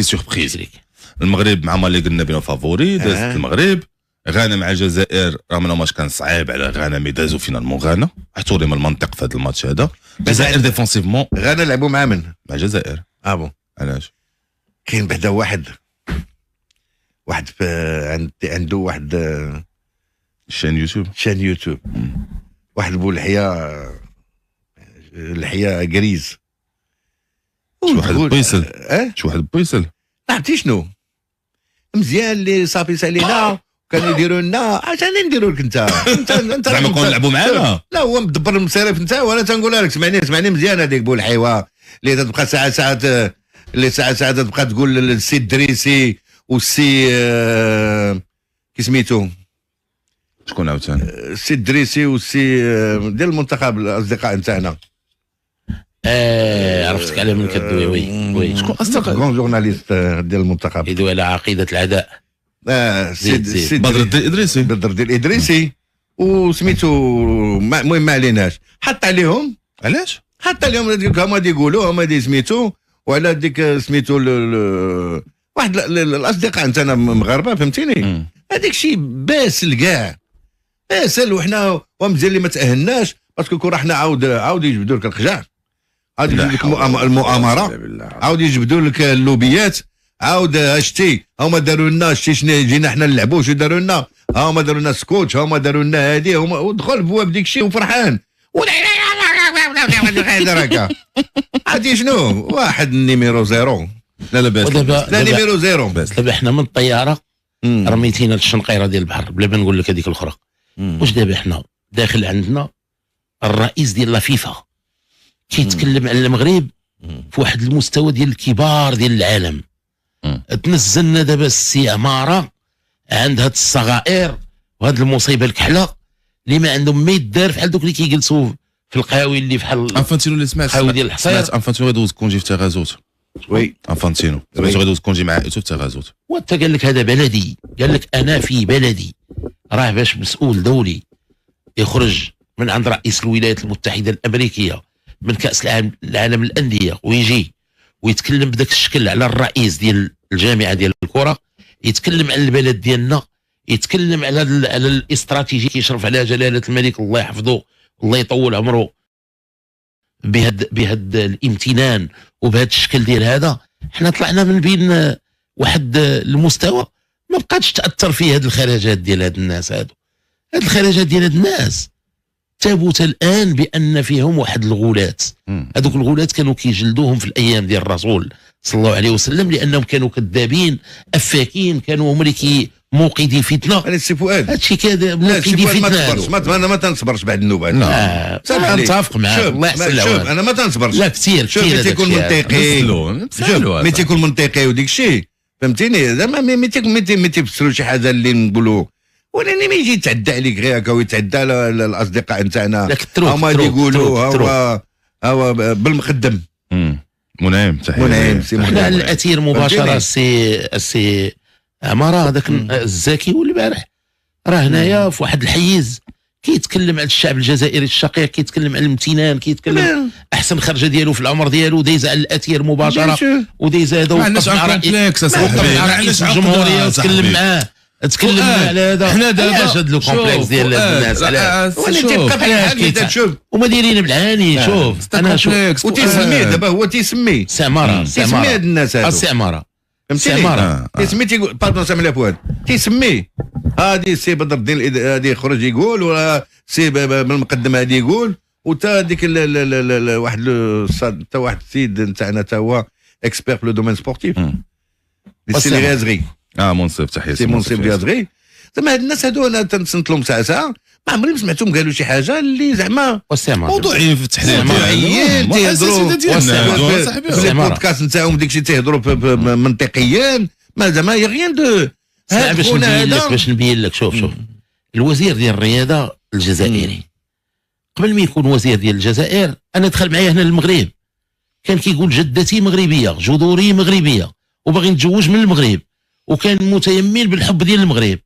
سيربريز. المغرب مع مالي قلنا بينهم فافوري، دازت المغرب. غانا مع الجزائر رغم انه ماتش كان صعيب على غانا، مي دازو فينالمون غانا، احترم المنطق في هذا الماتش هذا. الجزائر ديفونسيفمون. غانا لعبوا مع من؟ مع الجزائر. بون علاش؟ كاين بعدا واحد عنده واحد شان يوتيوب واحد بو لحيه غريز، شي واحد بويسل. شي واحد بويسل ما عرفتي شنو مزيان اللي صافي علينا كانوا يديروا لنا عشان نديروا لك انت زعما كون نلعبوا معانا. لا هو مدبر المصاريف انت، وانا تنقولها لك سمعني مزيان هذيك بو الحيوه اللي تبقى ساعات اللي ساعات تبقى تقول السي الدريسي والسي كي سميتو شكون عاوتاني السي الدريسي والسي ديال المنتخب الاصدقاء نتاعنا. عرفتك على من كدوي. وي شكون اصدقاء كون جورناليست ديال المنتخب يدوي على عقيده العداء. سي بدر الدين الادريسي وسميتو المهم ما عليناش. حط عليهم علاش؟ حط عليهم هما يقولوا هما سميتو وعلى ديك سميتو واحد الاصدقاء نتاعنا مغاربه فهمتيني. هذاك الشيء باسل كاع باسل، وحنا ومزيان اللي ما تاهلناش باسكو كون رحنا عاود يجبدوا لك الخجع، عاود يجبدوا لك المؤامره، عاود يجبدوا لك اللوبيات، عاود شتي هما داروا لنا شتي شنو جينا حنا نلعبوا شو داروا لنا، هما داروا لنا سكوتش، هما داروا لنا هذه، هما ودخل بواب ديك الشيء وفرحان هكا. عرفتي شنو واحد نيميرو زيرو. لا باس لا نيميرو زيرو. دابا حنا من الطياره رميتينا للشنقيره ديال البحر بلا ما نقول لك هذيك الاخرى. واش دابا حنا داخل عندنا الرئيس ديال لافيفا كيتكلم على المغرب في واحد المستوى ديال الكبار ديال العالم. تنزلنا دابا السي عماره عند هاد الصغائر وهاد المصيبه الكحله اللي ما عندهم ما يدار بحال دوك اللي كيجلسوا في القهاوي اللي بحال انفانتينو اللي القهاوي ديال الحصير. سمعت انفانتينو غيدوز كونجي في تغازوت. وي انفانتينو غيدوز كونجي مع ايتو في تغازوت. وانت قال لك هذا بلدي، قال لك انا في بلدي. راه باش مسؤول دولي يخرج من عند رئيس الولايات المتحده الامريكيه من كاس العالم الانديه ويجي ويتكلم بداك الشكل على الرئيس ديال الجامعه ديال الكره، يتكلم على البلد ديالنا، يتكلم على الاستراتيجيه كيشرف عليها جلاله الملك الله يحفظه الله يطول عمره بهاد الامتنان وبهذا الشكل ديال هذا. حنا طلعنا من بين واحد المستوى ما بقاتش تاثر فيه هاد الخرجات ديال هاد الناس. هاد الخرجات ديال هاد الناس ثبت الان بان فيهم واحد الغولات. هذوك الغولات كانوا كيجلدوهم في الايام ديال الرسول صلى الله عليه وسلم لانهم كانوا كذابين افاكين، كانوا هما اللي موقدي فتنه. هذا السي فؤاد هادشي كذا موقدي فتنه. انا ما تنصبرش بعد النوبه. لا نتفق معاك الله يحسن شوف انا ما تنصبرش. لا كثير ملي تيكون منطقي ملي تيكون منطقي وديك الشيء فهمتيني زعما ملي تيفسروا شي حاجه اللي نقولوا ولكن ما يجي يتعدى عليك غير هكا ويتعدى الاصدقاء نتاعنا هما يقولوا هو بالمقدم. منعم تحيه منعم حنا الاثير مباشره السي عماره هذاك الزاكي والبارح راه هنايا في واحد الحيز كيتكلم على الشعب الجزائري الشقيق، كيتكلم على الامتنان، كيتكلم احسن خرجه ديالو في العمر ديالو، دايز على الاثير مباشره ودايز هذا وقف مع رئيس الجمهوريه وتكلم معاه تكلم على هذا. حنا دابا اش هاد لو كومبلكس ديال الناس على ولي تبقى بحال تشوف وما دايرين بالعاني. شوف انا شوف وتسميه دابا هو تيسميه سعماره تسميه هاد الناس هادو السعماره سعماره تسميه تيقول باردون سامي فؤاد تيسميه هادي سي بدر الدين هادي يخرج يقول ولا سي بالمقدم هادي يقول وتا ديك واحد تا واحد السيد نتاعنا تا هو اكسبير في لو دومين سبورتيف سي الغازغي منصف تحيه سي منصف الغازغي. زعما هاد الناس هادو انا تنصنت لهم ساعه ما عمري ما سمعتهم قالوا شي حاجه اللي زعما موضوعيين في التحليل موضوعيين تيهضروا في البودكاست نتاعهم ديكشي تيهضروا منطقيا ما زعما يا غيان دو. باش نبين لك شوف الوزير ديال الرياضه الجزائري قبل ما يكون وزير ديال الجزائر انا دخل معايا هنا للمغرب كان كيقول جدتي مغربيه جذوري مغربيه وباغي نتزوج من المغرب وكان متيمن بالحب ديال المغرب.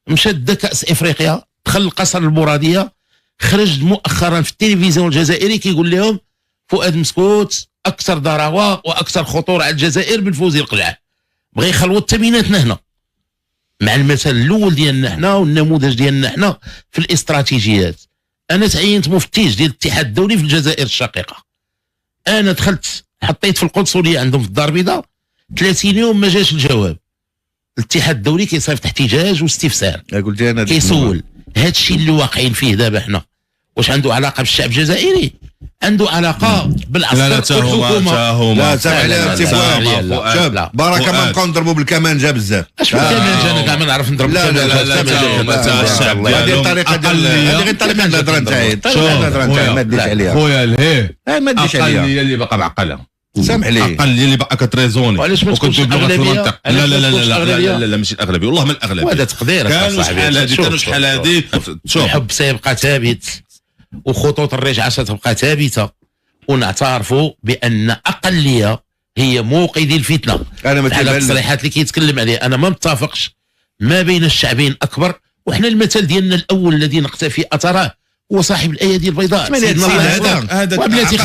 مشى دا كاس افريقيا دخل القصر المراديه خرج مؤخرا في التلفزيون الجزائري كيقول لهم فؤاد مسكوت اكثر ضراوه واكثر خطوره على الجزائر من فوزي القلعه. بغى يخلوط التبيناتنا هنا مع المثل الاول ديالنا حنا والنموذج ديالنا حنا في الاستراتيجيات. انا تعينت مفتش ديال الاتحاد الدولي في الجزائر الشقيقه، انا دخلت حطيت في القنصليه عندهم في الدار البيضاء 30 يوم ما جاش الجواب. الاتحاد الدولي كيصيفط احتجاج واستفسار، قلت انا كيسول هذا الشيء اللي واقعين فيه دابا حنا واش عنده علاقه بالشعب الجزائري؟ عنده علاقه بالعسكر والحكومه. لا سامح عليها بارك ما نبقاو نضربوا بالكمانجه بزاف. اش بالكمانجه؟ انا كاع ما نعرف نضرب بالكمانجه. لا الشعب هذه الطريقه ديال هذه غير الطريقه ديال الهضره نتاعي، ما تديش عليها خويا الهي، ما تديش عليها. اقليه اللي باقا معقله، سامح لي، اقليه اللي باقا كتريزوني وكنت بلغه المنطق. لا لا لا لا لا لا ماشي الاغلبيه، والله ما الاغلبيه. وهذا تقدير كانوا شحال هذه الحب سيبقى ثابت وخطوط الرجعه ستبقى ثابته، ونعترفوا بان اقليه هي موقدي الفتنه. انا ما على التصريحات اللي كيتكلم عليه انا ما متفقش ما بين الشعبين اكبر. وحنا المثل ديالنا الاول الذي نقتفي اثره هو صاحب الايادي البيضاء سيدنا الله. هذا وبلاتي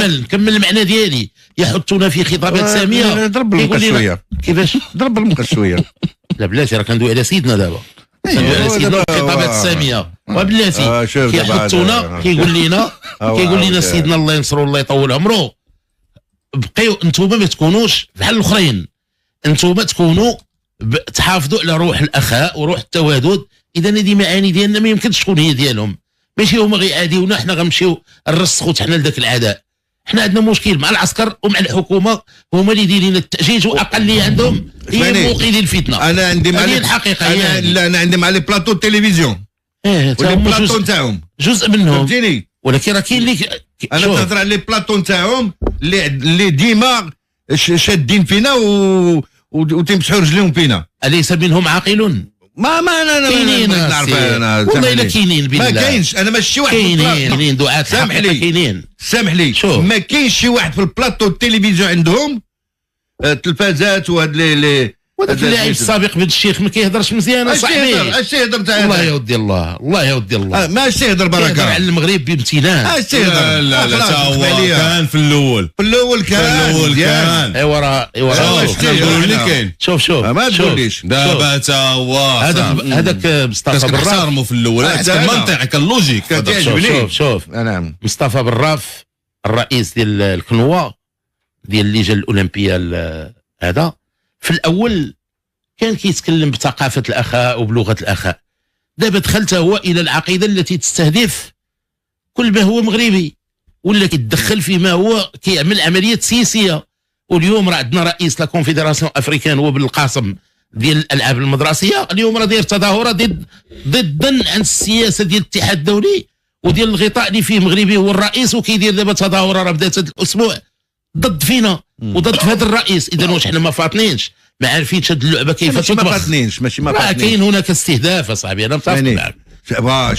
نكمل المعنى ديالي. يحطنا في خطابات ساميه. ضرب المقص شويه. كيفاش ضرب المقص شويه؟ لا بلاتي راه كندوي على سيدنا دابا. سيدنا الخطابات الساميه وبلاتي كيحطونا كيقول لنا سيدنا الله ينصرو الله يطول عمره. بقيو انتوما ما تكونوش بحال الاخرين، انتوما تكونوا تحافظوا على روح الاخاء وروح التوادد. اذا هذه معاني ديالنا ما يمكنش تكون هي ديالهم، ماشي هما غيعاديونا حنا غنمشيو نرسخوا حنا لذاك العداء. حنا عندنا مشكل مع العسكر ومع الحكومه، هما اللي دايرين التأجيج واقليه عندهم هي موقدي الفتنه. انا عندي مع الحقيقه انا عندي مع لي بلاطو التلفزيون ولي بلاطو نتاعهم جزء منهم فهمتيني. ولكن راه كاين اللي انا تهضر على لي بلاطو نتاعهم اللي ديما شادين فينا وتمسحوا رجليهم فينا. اليس منهم عاقل؟ ما انا نعرف انا والله الا كاينين بالله. ما كاينش، انا ماشي شي واحد كاينين دعاة كاينين. سامح لي ما كاينش شي واحد في البلاطو التلفزيون عندهم التلفازات وهاد لي وهذاك اللاعب السابق بن الشيخ ما كيهضرش مزيان اصاحبي. اش يهضر تاع الله يا ودي الله يا ودي الله. ماشي يهضر بركه على المغرب بامتنان. اش يهضر؟ لا هو كان في الاول كان ايوا راه شوف ما تقوليش دابا تا هو هذاك مصطفى بالراف كنحترمو في الاول المنطق كان لوجيك. شوف نعم مصطفى بالراف الرئيس ديال الكنوه ديال اللجنه الاولمبيه هذا في الاول كان كيتكلم بثقافه الاخاء وبلغه الاخاء. دابا دخلت هو الى العقيده التي تستهدف كل ما هو مغربي، ولا كيتدخل فيما هو كيعمل عمليات سياسيه. واليوم راه عندنا رئيس لا كونفدراسيون افريكان هو بالقاسم ديال الالعاب المدرسيه، اليوم راه داير تظاهره ضدا عن السياسه ديال الاتحاد الدولي وديال الغطاء اللي فيه مغربي هو الرئيس، وكيدير دابا تظاهره راه بدات هذا الاسبوع ضد فينا وضد هذا الرئيس. اذا واش حنا ما فاطنينش ما عارفينش هذه اللعبه كيف تطبخ؟ ماشي ما فاطنينش. كاين هناك استهداف اصاحبي، انا متفق معك.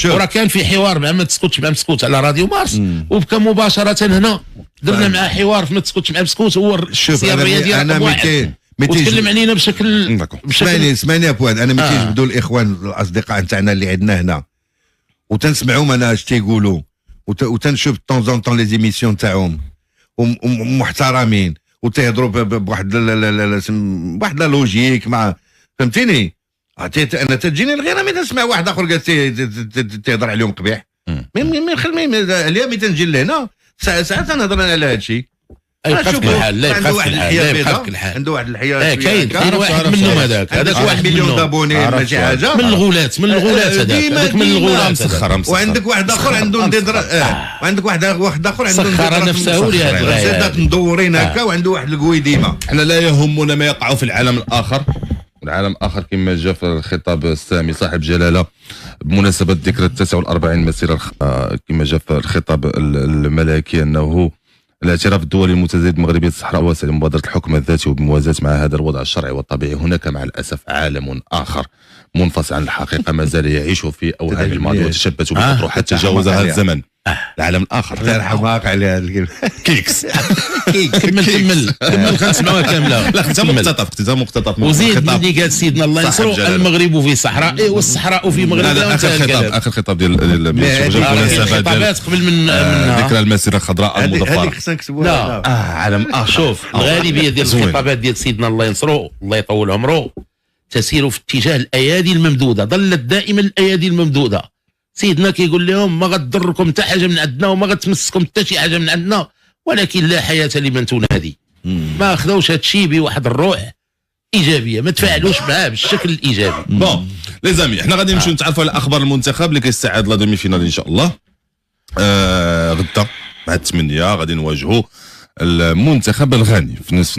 وراه كان في حوار مع ما تسكتش مع مسكوت على راديو مارس، وبكى مباشره هنا درنا معاه حوار في ما تسكتش مع مسكوت. هو الشخصيه الرياضيه رقم واحد وتكلم علينا بشكل اسمعني ابواد. انا ملي كيجبدوا الاخوان الاصدقاء نتاعنا اللي عندنا هنا وتنسمعوا انا اش تيقولوا وتنشوف طون زون طون لي زيميسيون تاعهم ومحترمين وتهضروا بواحد واحد لا لوجيك مع فهمتيني. انا تجيني الغيره ملي تسمع واحد اخر قال تهضر عليهم قبيح. اليوم ملي تنجي لهنا ساعات نهضر على هذا الشيء. يبقى في الحال لا يبقى في الحال عنده واحد الحياه كاين واحد منهم هذاك 1 مليون دابوني ماشي حاجه من الغولات هذاك من الغولات مسخره. وعندك واحد اخر عنده وعندك واحد اخر عنده سخر نفسه لهذا الغايه مدورين هكا وعنده واحد القوي ديما. احنا لا يهمنا ما يقع في العالم الاخر. العالم الاخر كما جاء في الخطاب السامي صاحب جلاله بمناسبه ذكرى 49 مسيره كما جاء في الخطاب الملكي انه الاعتراف الدولي المتزايد المغربية الصحراء واسع لمبادرة الحكم الذاتي وبموازاة مع هذا الوضع الشرعي والطبيعي. هناك مع الأسف عالم آخر منفصل عن الحقيقة ما زال يعيش في أوهام الماضي وتشبث بالأطروحات تجاوز هذا الزمن. العالم الاخر ترحم واقع على هذا الكلمه كيكس كمل خنسمعوها كامله. لا كنت مقتطف وزيد اللي قال سيدنا الله ينصرو المغرب في صحراء والصحراء في مغرب. هذا اخر خطاب ديال الخطابات قبل من ذكرى المسيره الخضراء المضفره. هذيك خصنا نكتبوها. لا عالم اخر. شوف الغالبيه ديال الخطابات ديال سيدنا الله ينصرو الله يطول عمره تسير في اتجاه الايادي الممدوده، ظلت دائما الايادي الممدوده. سيدنا كيقول لهم ما غتضركم حتى حاجه من عندنا وما غتمسكم حتى شي حاجه من عندنا، ولكن لا حياه لمن تنادي. ما خذوش هذا الشيء بواحد الروح ايجابيه، ما تفاعلوش معاه بالشكل الايجابي. بون لي زامي احنا غادي نمشيو نتعرفوا على اخبار المنتخب اللي كيستعد لا دومي فينال ان شاء الله. غدا مع الثمانيه غادي نواجهوا المنتخب الغاني في نصف